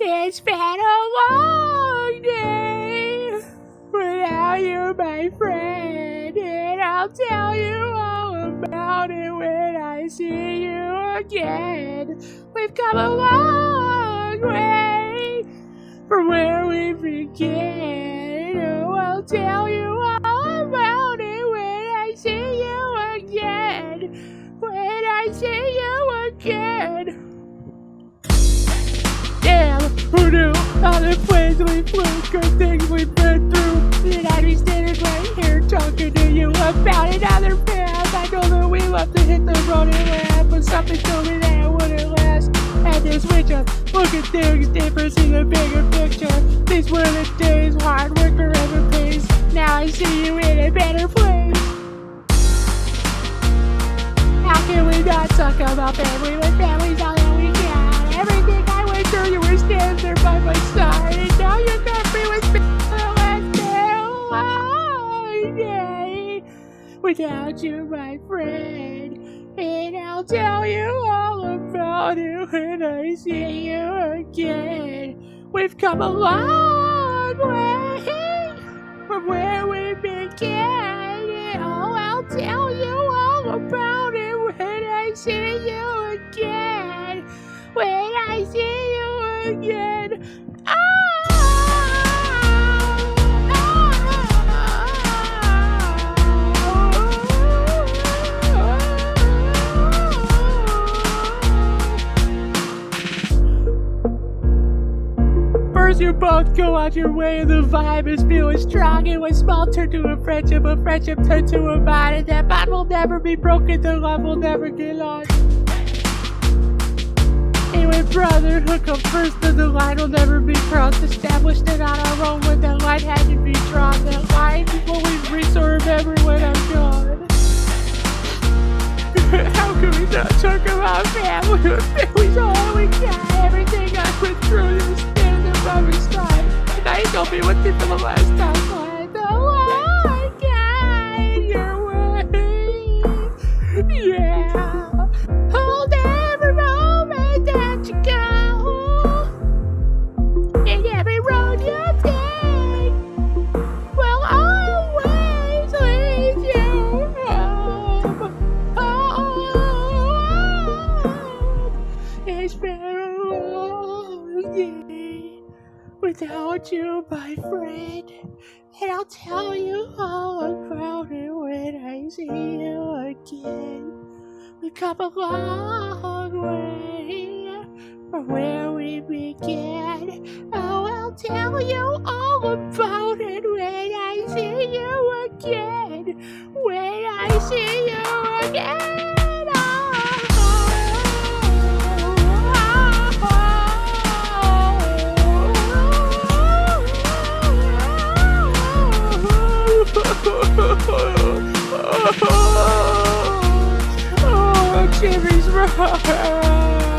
It's been a long day without you, my friend, and I'll tell you all about it when I see you again. We've come a long way from where we began. Oh, I'll tell you all about it when I see you again. When I see you again. Damn, who knew all the places we flew, good things we've been through, and I'd be standing right here talking to you about another path. I know that we love to hit the road and laugh, but something told me that it wouldn't last. Had to switch up, look at things different, see the bigger picture. These were the days, hard work forever pays. Now I see you in a better place. How can we not talk about family when family's all that we got? Everything I went through, you were standing there by my side, and now you're got me with me for the last day without you, my friend. And I'll tell you all about it when I see you again. We've come a long way from where we began. And I'll tell you all about it when I see you again. When I see you again. First you both go out your way and the vibe is feeling strong. And when small turned to a friendship turned to a bond. And that bond will never be broken, the love will never get lost. And when brotherhood comes first, then the line will never be crossed. Established it on our own when the line had to be drawn. That line will always reach or remember when I'm gone. How can we not talk about family when family's all we got? Everything I went through, you were standing there by my side. And now you told me what you for the last time. So I don't guide your way. Yeah. Hold every moment that you go. And every road you take will always lead you home. It's been a long day without you, my friend, and I'll tell you all about it when I see you again. We've come a long way from where we began. Oh, I'll tell you all about it when I see you again. When I see you again. Oh, Jimmy's right.